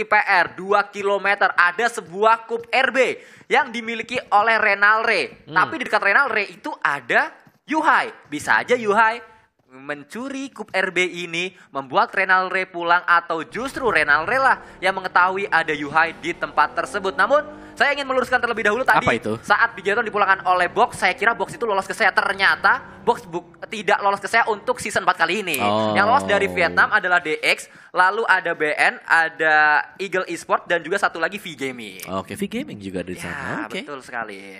PR 2 km ada sebuah Cup RB yang dimiliki oleh Renalre. Tapi di dekat Renalre itu ada Yuhai. Bisa aja Yuhai mencuri Cup RB ini, membuat Renalre pulang, atau justru Renalre lah yang mengetahui ada Yuhai di tempat tersebut. Namun saya ingin meluruskan terlebih dahulu tadi saat Bigetron dipulangkan oleh Box, saya kira Box itu lolos ke saya. Ternyata Box tidak lolos ke saya untuk season 4 kali ini. Yang lolos dari Vietnam adalah DX, lalu ada BN, ada Eagle Esport, dan juga satu lagi V Gaming. Oke, V Gaming juga di sana. Oke, betul sekali.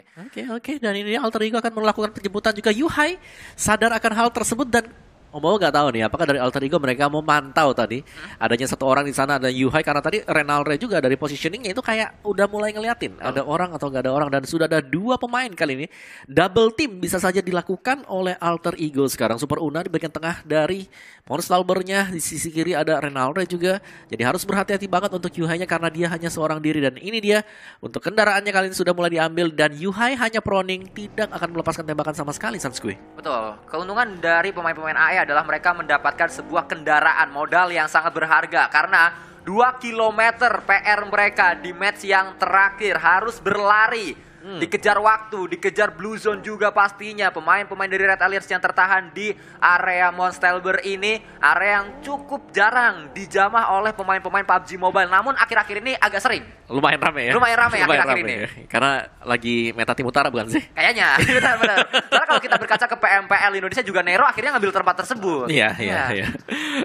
Oke. Dan ini Alter Ego akan melakukan penjemputan juga. Yuhai sadar akan hal tersebut dan mau nggak tahu nih, apakah dari Alter Ego mereka mau mantau tadi adanya satu orang di sana, ada Yuhai, karena tadi Renalre juga dari positioningnya itu kayak udah mulai ngeliatin ada orang atau nggak ada orang, dan sudah ada 2 pemain kali ini. Double team bisa saja dilakukan oleh Alter Ego sekarang. Super Una di bagian tengah dari Monstalbernya, di sisi kiri ada Renalre juga. Jadi harus berhati-hati banget untuk Yuhai-nya karena dia hanya seorang diri, dan ini dia untuk kendaraannya kali ini sudah mulai diambil, dan Yuhai hanya proning, tidak akan melepaskan tembakan sama sekali, Samskui. Betul. Keuntungan dari pemain-pemain AE adalah mereka mendapatkan sebuah kendaraan modal yang sangat berharga, karena 2 km PR mereka di match yang terakhir harus berlari. Dikejar waktu, dikejar blue zone juga pastinya. Pemain-pemain dari Red Alliance yang tertahan di area Monstalber ini, area yang cukup jarang dijamah oleh pemain-pemain PUBG Mobile. Namun akhir-akhir ini agak sering. Lumayan rame ya? Lumayan rame akhir-akhir ini. Karena lagi meta tim utara bukan sih? Kayaknya, benar-benar. Karena kalau kita berkaca ke PMPL Indonesia juga, Nero akhirnya ngambil tempat tersebut. Iya.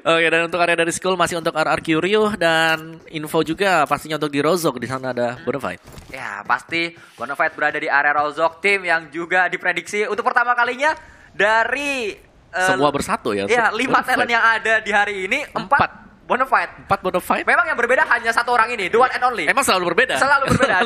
Oke, dan untuk area dari Skull masih untuk RRQ Rio, dan info juga pastinya untuk di Rozok, di sana ada Bonafide. Ya, pasti Bonafide berada di area Rozok, tim yang juga diprediksi untuk pertama kalinya dari semua bersatu ya. Iya, 5 talent yang ada di hari ini, 4 Bonafide. 4 Bonafide. Memang yang berbeda hanya satu orang ini, the one and only. Emang selalu berbeda? Selalu berbeda,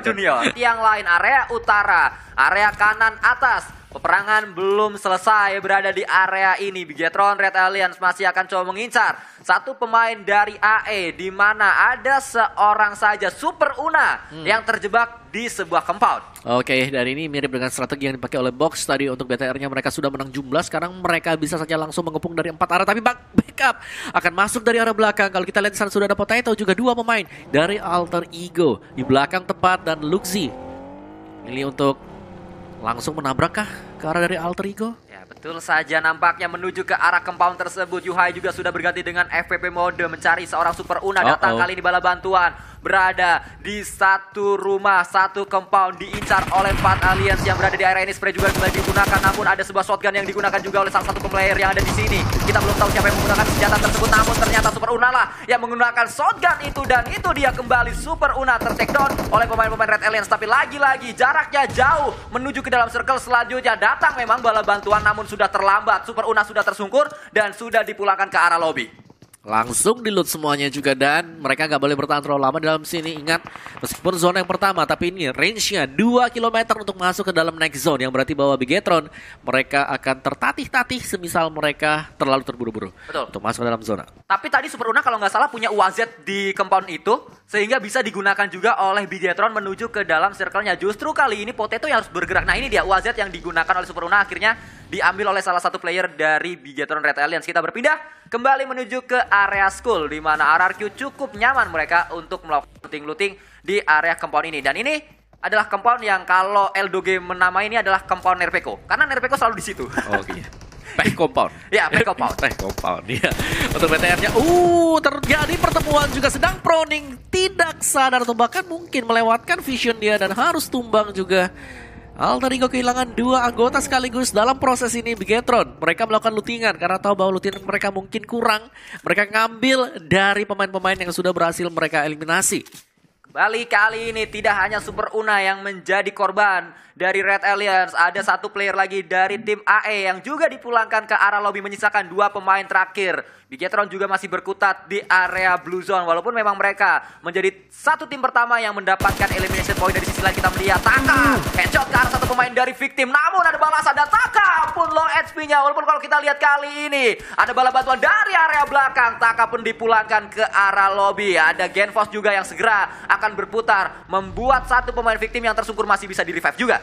junior. Yang lain area utara, area kanan atas. Peperangan belum selesai berada di area ini. Bigetron Red Alliance masih akan coba mengincar satu pemain dari AE, di mana ada seorang saja Super Una yang terjebak di sebuah compound. Oke, dan ini mirip dengan strategi yang dipakai oleh Box tadi. Untuk BTR-nya mereka sudah menang jumlah, sekarang mereka bisa saja langsung mengepung dari 4 arah, tapi backup akan masuk dari arah belakang. Kalau kita lihat di sana sudah ada Potato, juga 2 pemain dari Alter Ego di belakang tepat, dan Luxi ini untuk langsung menabrakkah ke arah dari Alter Ego? Ya, betul saja, nampaknya menuju ke arah compound tersebut. Yuhai juga sudah berganti dengan FPP mode mencari seorang Super Una. Datang kali ini bala bantuan. Berada di satu rumah, satu compound, diincar oleh 4 aliens yang berada di area ini. Spray juga kembali digunakan, namun ada sebuah shotgun yang digunakan juga oleh salah satu player yang ada di sini. Kita belum tahu siapa yang menggunakan senjata tersebut, namun ternyata Super Una lah yang menggunakan shotgun itu, dan itu dia kembali Super Una ter-takedown oleh pemain-pemain Red Alliance. Tapi lagi-lagi jaraknya jauh menuju ke dalam circle selanjutnya. Datang memang bala bantuan, namun sudah terlambat. Super Una sudah tersungkur dan sudah dipulangkan ke arah lobby. Langsung di loot semuanya juga, dan mereka nggak boleh bertahan terlalu lama dalam sini. Ingat, meskipun zona yang pertama, tapi ini range-nya 2 km untuk masuk ke dalam next zone, yang berarti bahwa Bigetron mereka akan tertatih-tatih semisal mereka terlalu terburu-buru untuk masuk ke dalam zona. Tapi tadi Super Una kalau nggak salah punya UAZ di compound itu, sehingga bisa digunakan juga oleh Bigetron menuju ke dalam circle-nya. Justru kali ini Potato yang harus bergerak. Nah, ini dia UAZ yang digunakan oleh Super Una, akhirnya diambil oleh salah satu player dari Bigetron Red Alliance. Kita berpindah kembali menuju ke area Skull, di mana RRQ cukup nyaman mereka untuk melakukan looting-looting di area compound ini. Dan ini adalah compound yang kalau Eldoge menamai ini adalah compound Nerpeko, karena Nerpeko selalu di situ. Oke. Peh compound. Ya, peh compound. Peh compound, ya. Untuk BTR-nya, terjadi pertemuan juga, sedang proning, tidak sadar atau bahkan mungkin melewatkan vision dia dan harus tumbang juga. Alter Ego kehilangan 2 anggota sekaligus dalam proses ini. Bigetron mereka melakukan lootingan karena tahu bahwa lootingan mereka mungkin kurang. Mereka ngambil dari pemain-pemain yang sudah berhasil mereka eliminasi. Kembali kali ini tidak hanya Super Una yang menjadi korban dari Red Alliance. Ada satu player lagi dari tim AE yang juga dipulangkan ke arah lobby, menyisakan 2 pemain terakhir. Bigetron juga masih berkutat di area Blue Zone, walaupun memang mereka menjadi satu tim pertama yang mendapatkan elimination point. Dari sisi lain kita melihat Taka headshot ke arah satu pemain dari victim, namun ada balasan dan Taka pun low HP-nya. Walaupun kalau kita lihat kali ini ada bala bantuan dari area belakang, Taka pun dipulangkan ke arah lobby. Ada Genfos juga yang segera akan berputar, membuat satu pemain victim yang tersungkur masih bisa di-revive juga.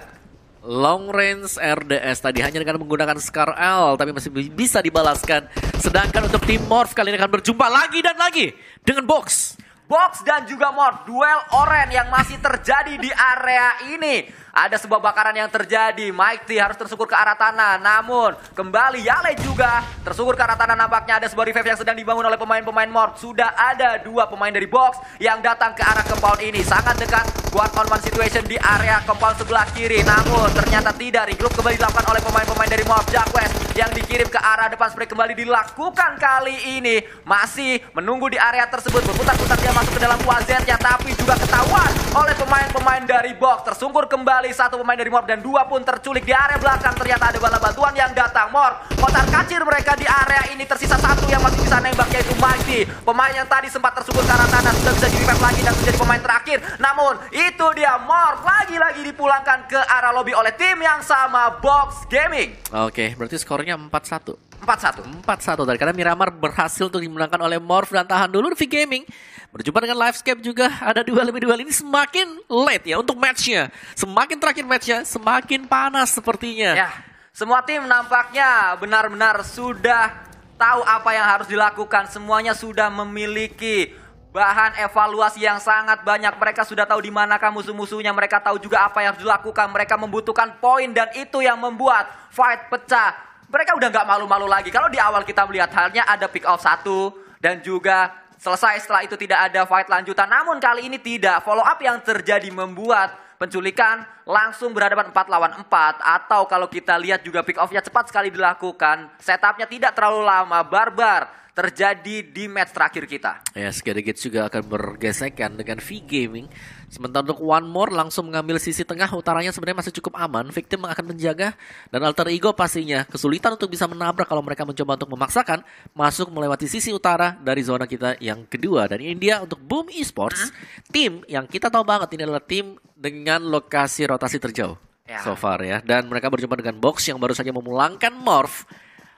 Long range RDS tadi hanya dengan menggunakan Scar L, tapi masih bisa dibalaskan. Sedangkan untuk tim Morph kali ini akan berjumpa lagi dan lagi dengan Box. Box dan juga Morph, duel oren yang masih terjadi di area ini. Ada sebuah bakaran yang terjadi. Mighty harus tersungkur ke arah tanah. Namun kembali Yale juga tersungkur ke arah tanah. Nampaknya ada sebuah revive yang sedang dibangun oleh pemain-pemain Morph. Sudah ada 2 pemain dari Box yang datang ke arah compound ini. Sangat dekat buat on one situation di area compound sebelah kiri. Namun ternyata tidak. Regroup kembali dilakukan oleh pemain-pemain dari Morph. Jack West yang dikirim ke arah depan, spray kembali dilakukan kali ini. Masih menunggu di area tersebut. Berputar-putar dia masuk ke dalam wazet-nya, tapi juga ketahuan oleh pemain-pemain dari Box. Tersungkur kembali 1 pemain dari Morph dan 2 pun terculik di area belakang. Ternyata ada bala bantuan yang datang. Morph kotar kacir mereka di area ini. Tersisa 1 yang masih bisa nembak, yaitu Mighty. Pemain yang tadi sempat tersungkur ke arah tanah sudah bisa di-revive lagi dan menjadi pemain terakhir. Namun itu dia, Morph lagi-lagi dipulangkan ke arah lobby oleh tim yang sama, Box Gaming. Oke, berarti skornya 4-1. 4-1. 4-1 tadi karena Miramar berhasil untuk dimenangkan oleh Morph dan tahan dulu V Gaming. Berjumpa dengan Livescape juga, ada duel ini semakin late ya untuk matchnya. Semakin terakhir matchnya, semakin panas sepertinya. Ya, semua tim nampaknya benar-benar sudah tahu apa yang harus dilakukan. Semuanya sudah memiliki bahan evaluasi yang sangat banyak. Mereka sudah tahu di manakah musuh-musuhnya. Mereka tahu juga apa yang harus dilakukan. Mereka membutuhkan poin dan itu yang membuat fight pecah. Mereka udah nggak malu-malu lagi. Kalau di awal kita melihat halnya ada pick off 1 dan juga selesai, setelah itu tidak ada fight lanjutan. Namun kali ini tidak. Follow up yang terjadi membuat penculikan langsung berhadapan 4 lawan 4. Atau kalau kita lihat juga pick off-nya cepat sekali dilakukan. Setupnya tidak terlalu lama. Barbar terjadi di match terakhir kita. Ya, sedikit juga akan bergesekan dengan V Gaming. Sementara untuk One More langsung mengambil sisi tengah utaranya sebenarnya masih cukup aman. Victim akan menjaga dan Alter Ego pastinya kesulitan untuk bisa menabrak kalau mereka mencoba untuk memaksakan masuk melewati sisi utara dari zona kita yang kedua. Dan ini dia untuk Boom Esports, tim yang kita tahu banget ini adalah tim dengan lokasi rotasi terjauh so far ya. Dan mereka berjumpa dengan Box yang baru saja memulangkan Morph.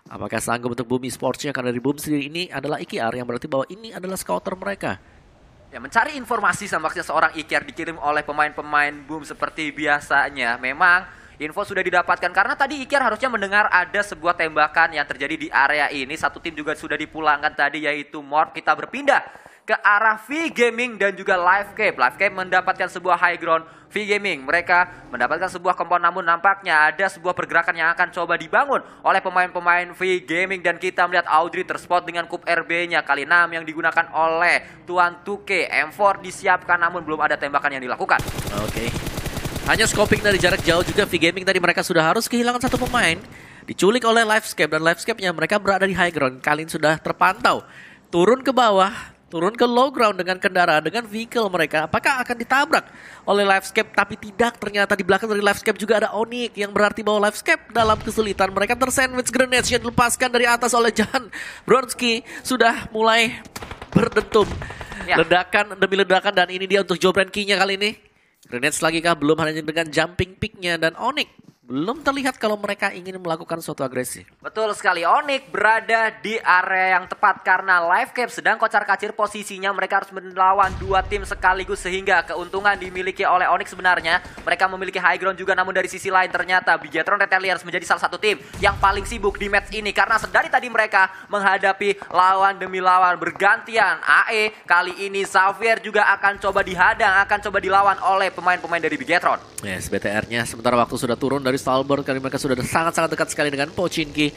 Apakah sanggup untuk Boom Esports-nya? Karena dari Boom sendiri ini adalah IKR yang berarti bahwa ini adalah scouter mereka. Ya, mencari informasi sama seorang IKR dikirim oleh pemain-pemain Boom seperti biasanya. Memang info sudah didapatkan karena tadi IKR harusnya mendengar ada sebuah tembakan yang terjadi di area ini. 1 tim juga sudah dipulangkan tadi, yaitu Morph. Kita berpindah ke arah V Gaming dan juga Livescape. Livescape mendapatkan sebuah high ground. V Gaming mereka mendapatkan sebuah kompon, namun nampaknya ada sebuah pergerakan yang akan coba dibangun oleh pemain-pemain V Gaming. Dan kita melihat Audrey terspot dengan Kup RB-nya kali 6 yang digunakan oleh Tuan 2K. M4 disiapkan namun belum ada tembakan yang dilakukan. Oke. Hanya scoping dari jarak jauh juga V Gaming tadi mereka sudah harus kehilangan 1 pemain. Diculik oleh Livescape dan Livescape-nya mereka berada di high ground. Kalian sudah terpantau. Turun ke bawah. Turun ke low ground dengan kendaraan, dengan vehicle mereka. Apakah akan ditabrak oleh Livescape? Tapi tidak, ternyata di belakang dari Livescape juga ada Onyx. Yang berarti bahwa Livescape dalam kesulitan. Mereka tersandwich grenades yang dilepaskan dari atas oleh Jan Bronski. Sudah mulai berdentum. Ya. Ledakan demi ledakan dan ini dia untuk Jobran Key-nya kali ini. Grenades lagi kah? Belum, hanya dengan jumping pick-nya. Dan Onyx belum terlihat kalau mereka ingin melakukan suatu agresi. Betul sekali, Onyx berada di area yang tepat karena Livescape sedang kocar-kacir posisinya. Mereka harus melawan 2 tim sekaligus sehingga keuntungan dimiliki oleh Onyx sebenarnya. Mereka memiliki high ground juga, namun dari sisi lain ternyata Bigetron Retaliers menjadi salah satu tim yang paling sibuk di match ini. Karena dari tadi mereka menghadapi lawan demi lawan bergantian. AE kali ini Xavier juga akan coba dihadang, akan coba dilawan oleh pemain-pemain dari Bigetron. Yes, BTR-nya sementara waktu sudah turun dari Stalbert karena mereka sudah sangat-sangat dekat sekali dengan Pochinki.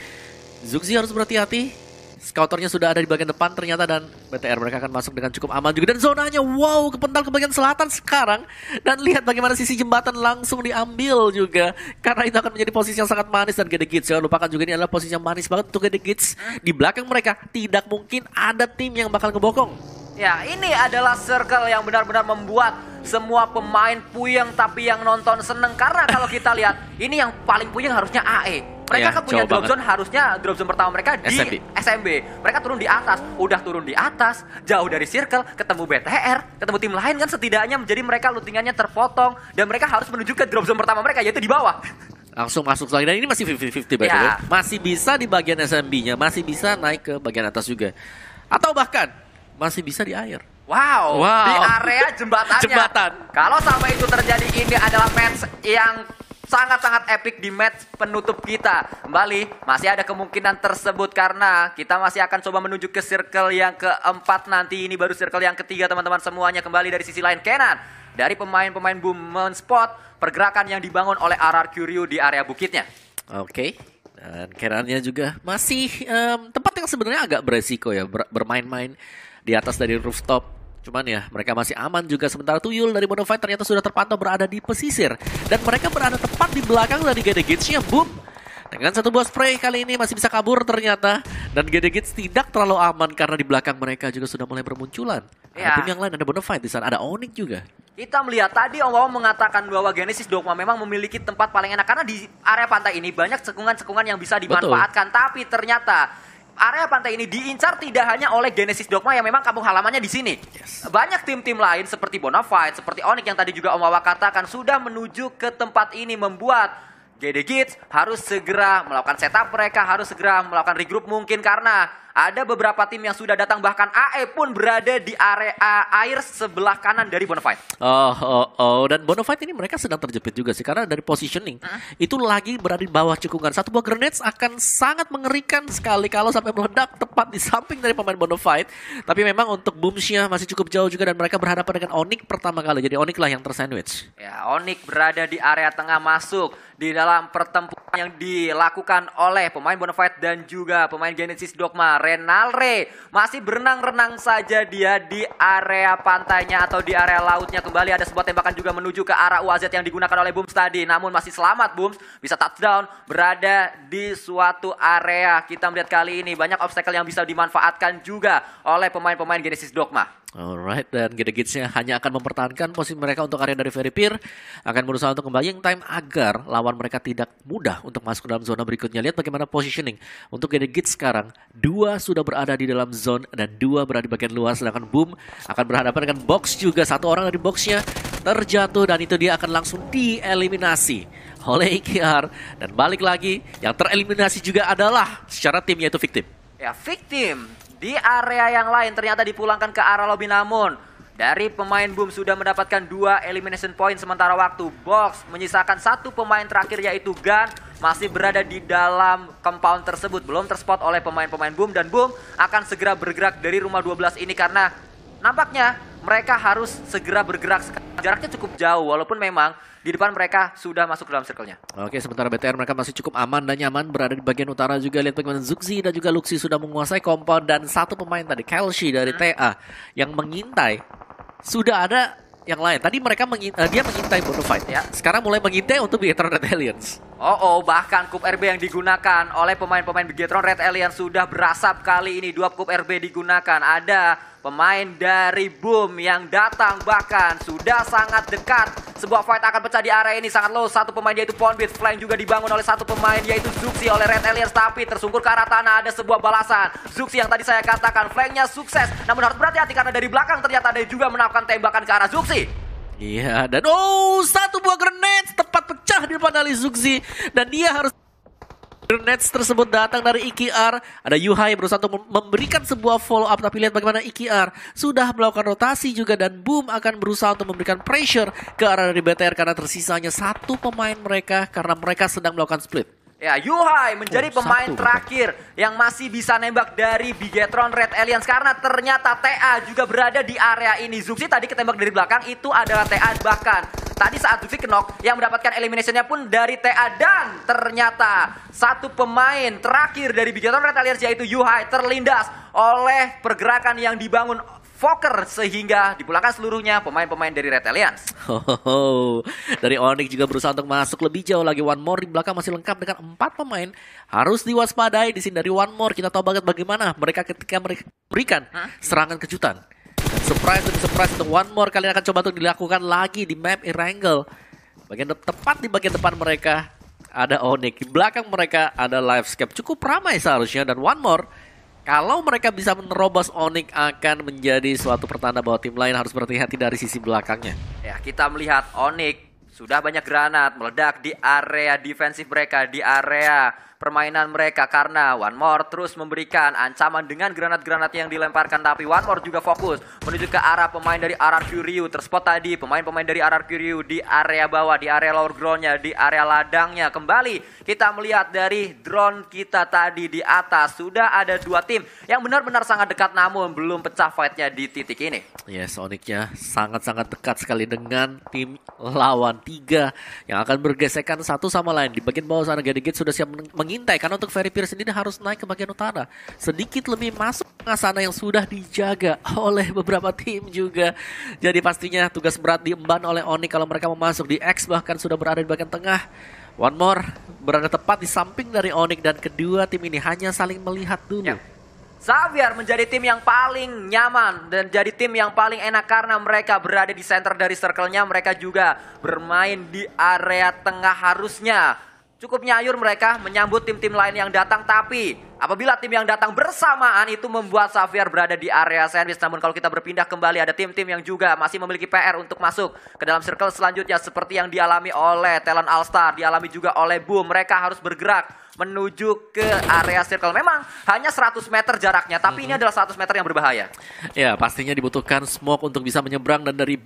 Zuxi harus berhati-hati. Scouternya sudah ada di bagian depan ternyata dan BTR mereka akan masuk dengan cukup aman juga. Dan zonanya wow kepental ke bagian selatan sekarang. Dan lihat bagaimana sisi jembatan langsung diambil juga. Karena itu akan menjadi posisi yang sangat manis dan Gede Gits. Jangan lupakan juga ini adalah posisi yang manis banget untuk Gede Gits. Di belakang mereka tidak mungkin ada tim yang bakal ngebokong. Ya, ini adalah circle yang benar-benar membuat semua pemain puyeng, tapi yang nonton seneng. Karena kalau kita lihat, ini yang paling puyeng harusnya AE. Mereka kan punya drop zone, harusnya drop zone pertama mereka di SMB. Mereka turun di atas, udah turun di atas, jauh dari circle, ketemu BTR, ketemu tim lain kan setidaknya menjadi mereka lootingannya terpotong. Dan mereka harus menuju ke drop zone pertama mereka, yaitu di bawah. Langsung masuk lagi, dan ini masih 50-50 ya. Masih bisa di bagian SMB-nya, masih bisa naik ke bagian atas juga. Atau bahkan masih bisa di air. Wow. Di area jembatannya. Jembatan. Kalau sampai itu terjadi, ini adalah match yang sangat-sangat epic di match penutup kita. Kembali, masih ada kemungkinan tersebut karena kita masih akan coba menuju ke circle yang keempat nanti. Ini baru circle yang ketiga teman-teman semuanya. Kembali dari sisi lain Kenan. Dari pemain-pemain Boom men-spot pergerakan yang dibangun oleh RRQ Ryu di area bukitnya. Oke. Dan Kenannya juga masih tempat yang sebenarnya agak beresiko ya. Bermain-main di atas dari rooftop. Cuman ya, mereka masih aman juga. Sementara Tuyul dari Bonafide ternyata sudah terpantau berada di pesisir. Dan mereka berada tepat di belakang dari Gedegits-nya. Boom! Dengan satu buah spray kali ini masih bisa kabur ternyata. Dan Gedegits tidak terlalu aman karena di belakang mereka juga sudah mulai bermunculan. Ya. Ada tim yang lain, ada Bonafide di sana, ada Onyx juga. Kita melihat tadi Om Wawa mengatakan bahwa Genesis Dogma memang memiliki tempat paling enak. Karena di area pantai ini banyak cekungan-cekungan yang bisa dimanfaatkan. Betul. Tapi ternyata area pantai ini diincar tidak hanya oleh Genesis Dogma yang memang kampung halamannya di sini. Yes. Banyak tim-tim lain seperti Bonafide, seperti Onyx yang tadi juga Om Wawa katakan sudah menuju ke tempat ini, membuat Gedegits harus segera melakukan setup mereka, harus segera melakukan regroup mungkin karena ada beberapa tim yang sudah datang, bahkan AE pun berada di area air sebelah kanan dari Bonafide. Dan Bonafide ini mereka sedang terjepit juga sih karena dari positioning itu lagi berada di bawah cekungan. Satu buah grenades akan sangat mengerikan sekali kalau sampai meledak tepat di samping dari pemain Bonafide. Tapi memang untuk boomsnya masih cukup jauh juga dan mereka berhadapan dengan Onyx pertama kali. Jadi Onyx lah yang tersandwich. Ya, Onyx berada di area tengah masuk di dalam pertempuran yang dilakukan oleh pemain Bonafide dan juga pemain Genesis Dogma. Renalre masih berenang-renang saja dia di area pantainya atau di area lautnya. Kembali ada sebuah tembakan juga menuju ke arah UAZ yang digunakan oleh Booms tadi. Namun masih selamat Booms, bisa touchdown, berada di suatu area. Kita melihat kali ini banyak obstacle yang bisa dimanfaatkan juga oleh pemain-pemain Genesis Dogma. Alright, dan Gedegits-nya hanya akan mempertahankan posisi mereka untuk area dari Very Pier. Akan berusaha untuk kembali time agar lawan mereka tidak mudah untuk masuk ke dalam zona berikutnya. Lihat bagaimana positioning untuk Gedegits sekarang. 2 sudah berada di dalam zone dan 2 berada di bagian luar. Sedangkan Boom akan berhadapan dengan Box juga. 1 orang dari Box-nya terjatuh dan itu dia akan langsung dieliminasi oleh IKR. Dan balik lagi, yang tereliminasi juga adalah secara tim yaitu Victim. Ya, Victim di area yang lain ternyata dipulangkan ke arah lobby, namun dari pemain Boom sudah mendapatkan 2 elimination point. Sementara waktu Box menyisakan 1 pemain terakhir yaitu Gun masih berada di dalam compound tersebut, belum terspot oleh pemain-pemain Boom. Dan Boom akan segera bergerak dari rumah 12 ini karena nampaknya mereka harus segera bergerak. Jaraknya cukup jauh walaupun memang di depan mereka sudah masuk ke dalam circle-nya. Oke, sementara BTR mereka masih cukup aman dan nyaman berada di bagian utara juga. Lihat bagaimana Zuxi dan juga Luxi sudah menguasai compound. Dan 1 pemain tadi, Kelshi dari TA yang mengintai. Sudah ada yang lain. Tadi mereka dia mengintai Bonafide ya. Sekarang mulai mengintai untuk Bigetron Red Aliens. Bahkan Cup RB yang digunakan oleh pemain-pemain Bigetron Red Aliens sudah berasap kali ini. 2 Cup RB digunakan. Ada pemain dari Boom yang datang bahkan sudah sangat dekat. Sebuah fight akan pecah di area ini sangat low. 1 pemain yaitu Poundbeat. Flank juga dibangun oleh 1 pemain yaitu Zuxi oleh Red Aliens. Tapi tersungkur ke arah tanah. Ada sebuah balasan. Zuxi yang tadi saya katakan flanknya sukses. Namun harus berhati-hati karena dari belakang ternyata ada juga melakukan tembakan ke arah Zuxi. Iya, dan 1 buah grenade tepat pecah di depan dari Zuxi. Dan dia harus... Grenades tersebut datang dari IKR. Ada Yuhai berusaha untuk memberikan sebuah follow up. Tapi lihat bagaimana IKR sudah melakukan rotasi juga. Dan Boom akan berusaha untuk memberikan pressure ke arah dari BTR. Karena tersisanya 1 pemain mereka. Karena mereka sedang melakukan split. Ya, Yuhai menjadi pemain terakhir yang masih bisa nembak dari Bigetron Red Aliens. Karena ternyata TA juga berada di area ini. Zuxi tadi ketembak dari belakang, itu adalah TA. Bahkan tadi saat Zuxi knock, yang mendapatkan eliminationnya pun dari TA. Dan ternyata 1 pemain terakhir dari Bigetron Red Aliens yaitu Yuhai terlindas oleh pergerakan yang dibangun Fokker sehingga dipulangkan seluruhnya pemain-pemain dari Red Alliance. Dari Onyx juga berusaha untuk masuk lebih jauh lagi. One More di belakang masih lengkap dengan 4 pemain. Harus diwaspadai di sini dari One More. Kita tahu banget bagaimana mereka ketika mereka berikan serangan kejutan. Dan surprise demi surprise untuk One More kalian akan coba untuk dilakukan lagi di map Erangel. Tepat di bagian depan mereka ada Onyx. Di belakang mereka ada Livescape. Cukup ramai seharusnya dan One More. Kalau mereka bisa menerobos Onyx akan menjadi suatu pertanda bahwa tim lain harus berhati-hati dari sisi belakangnya. Ya, kita melihat Onyx sudah banyak granat meledak di area defensif mereka, di area permainan mereka karena One More terus memberikan ancaman dengan granat-granat yang dilemparkan, tapi One More juga fokus menuju ke arah pemain dari RRQ Ryu. Terspot tadi pemain-pemain dari RRQ Ryu di area bawah, di area lower groundnya, di area ladangnya. Kembali kita melihat dari drone kita tadi di atas sudah ada dua tim yang benar-benar sangat dekat namun belum pecah fightnya di titik ini. Yes, Onyx-nya sangat-sangat dekat sekali dengan tim lawan 3 yang akan bergesekan satu sama lain. Di bagian bawah sana Gedegate sudah siap mengintai karena untuk Very Pierce sendiri harus naik ke bagian utara. Sedikit lebih masuk ke sana yang sudah dijaga oleh beberapa tim juga. Jadi pastinya tugas berat diemban oleh Onyx kalau mereka mau masuk. Di X bahkan sudah berada di bagian tengah. One More berada tepat di samping dari Onyx dan kedua tim ini hanya saling melihat dulu. Xavier menjadi tim yang paling nyaman dan jadi tim yang paling enak karena mereka berada di center dari circle-nya. Mereka juga bermain di area tengah, harusnya cukup nyayur mereka menyambut tim-tim lain yang datang. Tapi apabila tim yang datang bersamaan itu membuat Xavier berada di area sandwich. Namun kalau kita berpindah kembali ada tim-tim yang juga masih memiliki PR untuk masuk ke dalam circle selanjutnya. Seperti yang dialami oleh Talon All-Star, dialami juga oleh Boom. Mereka harus bergerak menuju ke area circle. Memang hanya 100 meter jaraknya, tapi ini adalah 100 meter yang berbahaya. Ya, pastinya dibutuhkan smoke untuk bisa menyeberang dan dari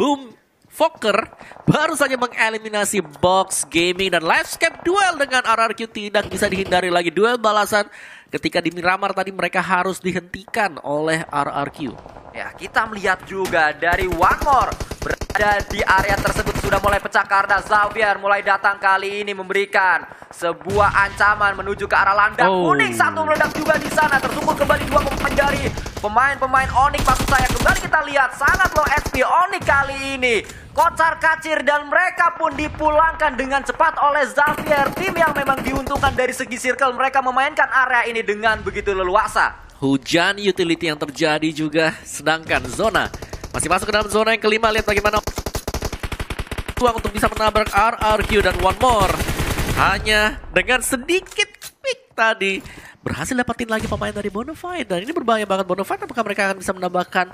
Boom Fokker baru saja mengeliminasi Box Gaming dan Livescape duel dengan RRQ tidak bisa dihindari lagi. Duel balasan ketika di Miramar tadi mereka harus dihentikan oleh RRQ. Ya, kita melihat juga dari One More berada di area tersebut sudah mulai pecah karena Xavier mulai datang kali ini memberikan sebuah ancaman menuju ke arah landak kuning. Satu meledak juga di sana, tersungkur kembali dua pemain dari pemain Onyx. Maksud saya kembali kita lihat sangat low HP Onyx kali ini. Kocar kacir dan mereka pun dipulangkan dengan cepat oleh Xavier. Tim yang memang diuntungkan dari segi circle, mereka memainkan area ini dengan begitu leluasa. Hujan utility yang terjadi juga, sedangkan zona masih masuk ke dalam zona yang kelima. Lihat bagaimana peluang untuk bisa menabrak RRQ dan One More. Hanya dengan sedikit pick tadi berhasil dapatin lagi pemain dari Bonafide. Dan ini berbahaya banget Bonafide. Apakah mereka akan bisa menambahkan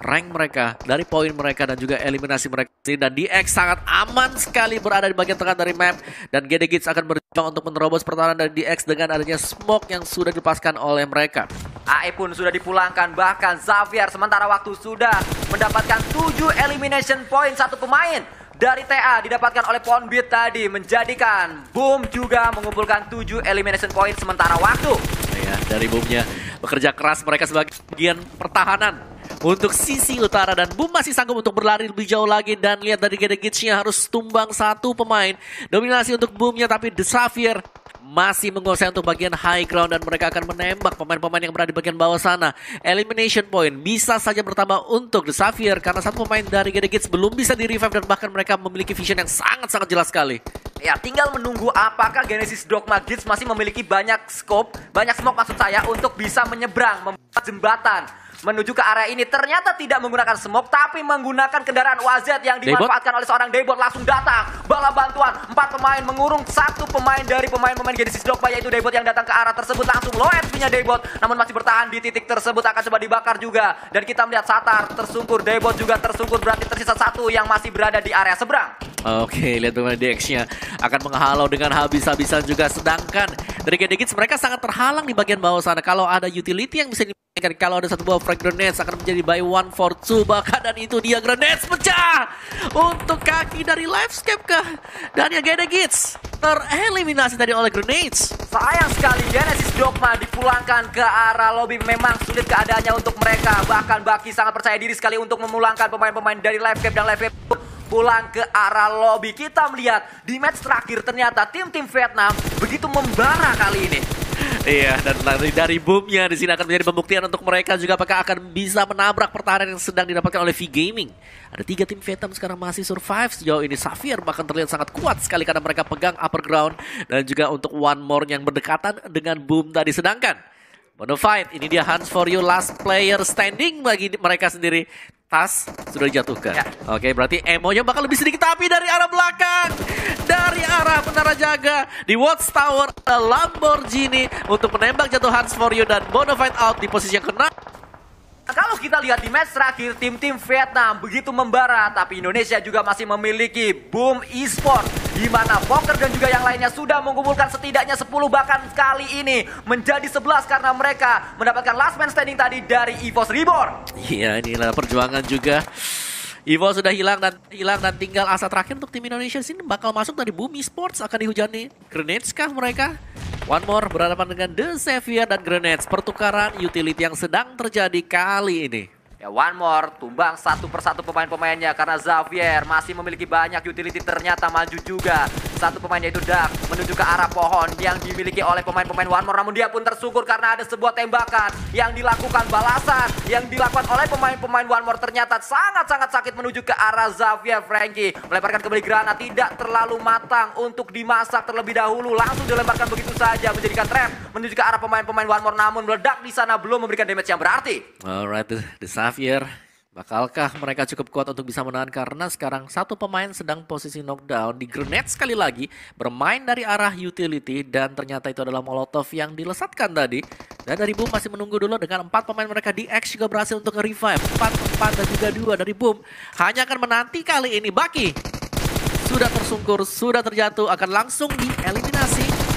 rank mereka dari poin mereka dan juga eliminasi mereka. Dan DX sangat aman sekali berada di bagian tengah dari map. Dan Gedegate akan berjuang untuk menerobos pertahanan dari DX dengan adanya smoke yang sudah dilepaskan oleh mereka. AE pun sudah dipulangkan, bahkan Xavier sementara waktu sudah mendapatkan 7 elimination point. Satu pemain dari TA didapatkan oleh Ponbit tadi, menjadikan Boom juga mengumpulkan 7 elimination point sementara waktu. Ya, dari Boomnya bekerja keras mereka sebagai bagian pertahanan untuk sisi utara dan Boom masih sanggup untuk berlari lebih jauh lagi. Dan lihat dari Gedegate-nya harus tumbang satu pemain. Dominasi untuk Boomnya, tapi The Xavier masih menguasai untuk bagian high ground dan mereka akan menembak pemain-pemain yang berada di bagian bawah sana. Elimination point bisa saja bertambah untuk The Xavier karena satu pemain dari Gedegate belum bisa di-revive dan bahkan mereka memiliki vision yang sangat-sangat jelas sekali. Ya, tinggal menunggu apakah Genesis Dogma Gits masih memiliki banyak scope, banyak smoke maksud saya, untuk bisa menyeberang, membuat jembatan menuju ke area ini. Ternyata tidak menggunakan smoke, tapi menggunakan kendaraan UAZ yang dimanfaatkan oleh seorang Daybot. Langsung datang bala bantuan, 4 pemain mengurung satu pemain dari pemain-pemain Genesis Dogma, yaitu Daybot yang datang ke arah tersebut. Langsung low HP-nya Daybot, namun masih bertahan di titik tersebut, akan coba dibakar juga. Dan kita melihat Satar tersungkur, Daybot juga tersungkur, berarti tersisa satu yang masih berada di area seberang. Oke, lihat bagaimana DX-nya akan menghalau dengan habis-habisan juga. Sedangkan dari Gedegate mereka sangat terhalang di bagian bawah sana. Kalau ada utility yang bisa dimainkan, kalau ada satu buah frag grenades akan menjadi by 1 for 2 bahkan. Dan itu dia, grenades pecah untuk kaki dari Livescape kah? Dan ya Gedegate tereliminasi tadi oleh grenades. Sayang sekali Genesis Dogma dipulangkan ke arah lobby. Memang sulit keadaannya untuk mereka. Bahkan Baki sangat percaya diri sekali untuk memulangkan pemain-pemain dari Livescape dan Livescape pulang ke arah lobby. Kita melihat di match terakhir ternyata tim-tim Vietnam begitu membara kali ini. Iya, dan dari Boomnya di sini akan menjadi pembuktian untuk mereka juga apakah akan bisa menabrak pertahanan yang sedang didapatkan oleh V Gaming. Ada 3 tim Vietnam sekarang masih survive sejauh ini. Xavier bahkan terlihat sangat kuat sekali karena mereka pegang upper ground dan juga untuk One More yang berdekatan dengan Boom tadi. Sedangkan Bonafide, ini dia Hands for You, last player standing bagi mereka sendiri. Tas sudah dijatuhkan. Ya. Oke, berarti emonya bakal lebih sedikit, tapi dari arah belakang, dari arah menara jaga di Watchtower, Lamborghini untuk menembak jatuh Hands for You dan Bonafide out di posisi yang kena. Kalau kita lihat di match terakhir, tim-tim Vietnam begitu membara, tapi Indonesia juga masih memiliki Boom Esports, di mana Poker dan juga yang lainnya sudah mengumpulkan setidaknya 10, bahkan kali ini menjadi 11 karena mereka mendapatkan last man standing tadi dari EVOS Reborn. Iya, inilah perjuangan juga. Evo sudah hilang dan tinggal asa terakhir untuk tim Indonesia sini bakal masuk dari Boom Esports. Akan dihujani grenades kah mereka? One more berhadapan dengan The Xavier dan grenades. Pertukaran utility yang sedang terjadi kali ini. Ya, One More tumbang satu persatu pemain-pemainnya karena Xavier masih memiliki banyak utility, ternyata maju juga. Satu pemainnya itu Dark menuju ke arah pohon yang dimiliki oleh pemain-pemain One More, namun dia pun tersungkur karena ada sebuah tembakan yang dilakukan, balasan yang dilakukan oleh pemain-pemain One More ternyata sangat-sangat sakit menuju ke arah Xavier. Frankie melemparkan kembali granat, tidak terlalu matang untuk dimasak terlebih dahulu, langsung dilemparkan begitu saja menjadikan trap menuju ke arah pemain-pemain One More, namun meledak di sana belum memberikan damage yang berarti. Alright, The Xavier, bakalkah mereka cukup kuat untuk bisa menahan, karena sekarang satu pemain sedang posisi knockdown di grenade sekali lagi, bermain dari arah utility dan ternyata itu adalah Molotov yang dilesatkan tadi. Dan dari Boom masih menunggu dulu dengan 4 pemain mereka. DX juga berhasil untuk nge-revive 4 dan juga 2 dari Boom. Hanya akan menanti kali ini Baki sudah tersungkur, sudah terjatuh, akan langsung dieliminasi.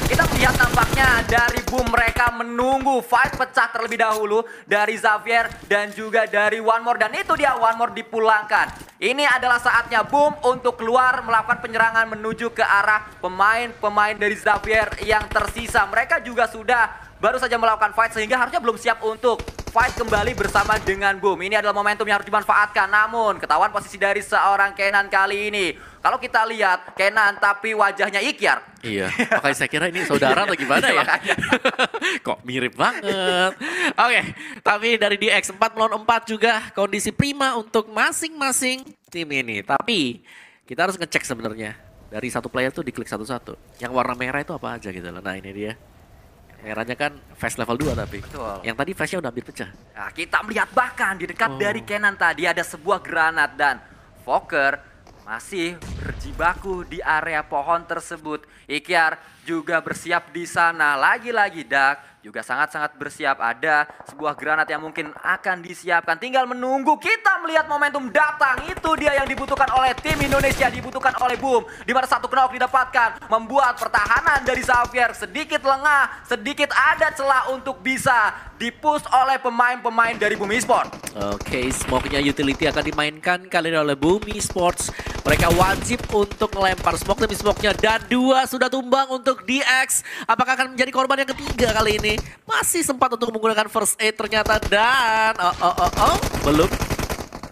Kita melihat nampaknya dari Boom mereka menunggu fight pecah terlebih dahulu dari Xavier dan juga dari One More, dan itu dia One More dipulangkan. Ini adalah saatnya Boom untuk keluar melakukan penyerangan menuju ke arah pemain-pemain dari Xavier yang tersisa. Mereka juga sudah baru saja melakukan fight sehingga harusnya belum siap untuk fight kembali bersama dengan Boom. Ini adalah momentum yang harus dimanfaatkan, namun ketahuan posisi dari seorang Kenan kali ini. Kalau kita lihat Kenan tapi wajahnya Ikyar. Iya, makanya saya kira ini saudara atau gimana ya? Kok mirip banget. Oke, tapi dari DX 4 melawan 4 juga kondisi prima untuk masing-masing tim ini. Tapi kita harus ngecek sebenarnya dari satu player tuh diklik satu-satu. Yang warna merah itu apa aja gitu loh. Nah ini dia. Merahnya kan fast level 2 tapi. Betul. Yang tadi fastnya udah hampir pecah. Nah, kita melihat bahkan di dekat dari Kenan tadi ada sebuah granat dan Fokker masih berjibaku di area pohon tersebut. Ikyar juga bersiap di sana. Lagi-lagi Dak juga sangat-sangat bersiap. Ada sebuah granat yang mungkin akan disiapkan. Tinggal menunggu. Kita melihat momentum datang. Itu dia yang dibutuhkan oleh tim Indonesia. Dibutuhkan oleh Boom. Di mana satu knock didapatkan. Membuat pertahanan dari Xavier sedikit lengah. Sedikit ada celah untuk bisa dipush oleh pemain-pemain dari Boom Esports. Oke, smoke-nya utility akan dimainkan kali ini oleh Boom Esports. Mereka wajib untuk melempar smoke demi smoke-nya. Dan 2 sudah tumbang untuk DX. Apakah akan menjadi korban yang ketiga kali ini? Masih sempat untuk menggunakan first aid ternyata. Dan belum.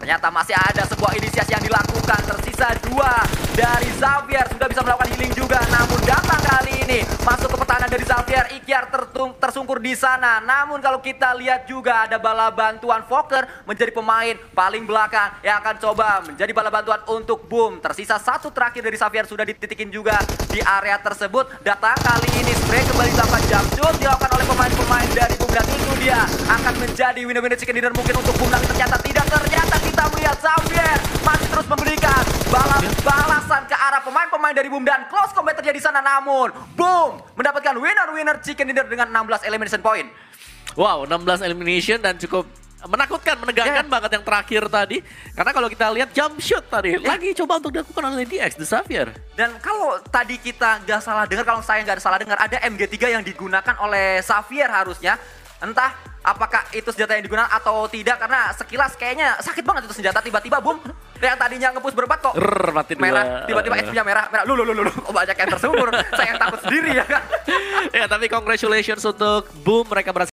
Ternyata masih ada sebuah inisiasi yang dilakukan. Tersisa 2 dari Xavier. Sudah bisa melakukan healing juga. Namun datang kali ini masuk ke pertahanan dari Xavier. Ikyar tersungkur di sana. Namun kalau kita lihat juga ada bala bantuan Fokker menjadi pemain paling belakang yang akan coba menjadi bala bantuan untuk Boom. Tersisa 1 terakhir dari Xavier sudah dititikin juga di area tersebut. Datang kali ini spray kembali tanpa jump shoot dilakukan oleh pemain-pemain dari Boom, dan itu dia akan menjadi winner-winner chicken dinner mungkin untuk Boom, tapi ternyata tidak. Ternyata kita melihat Xavier masih terus memberikan balasan ke arah pemain-pemain dari Boom dan close combat terjadi di sana, namun Boom mendapatkan winner-winner chicken dinner dengan 16 elimination point. Wow, 16 elimination dan cukup menakutkan, menegangkan banget yang terakhir tadi. Karena kalau kita lihat jump shoot tadi lagi coba untuk dilakukan oleh DX, The Xavier. Dan kalau tadi kita nggak salah dengar, kalau saya nggak salah dengar, ada MG3 yang digunakan oleh Xavier harusnya. Entah apakah itu senjata yang digunakan atau tidak, karena sekilas kayaknya sakit banget itu senjata. Tiba-tiba Boom yang tadinya nge-push berempat kok mati merah, tiba-tiba HP-nya merah. Lu, kok banyak yang tersungkur. Saya yang takut sendiri ya kan. Ya, tapi congratulations untuk Boom, mereka berhasil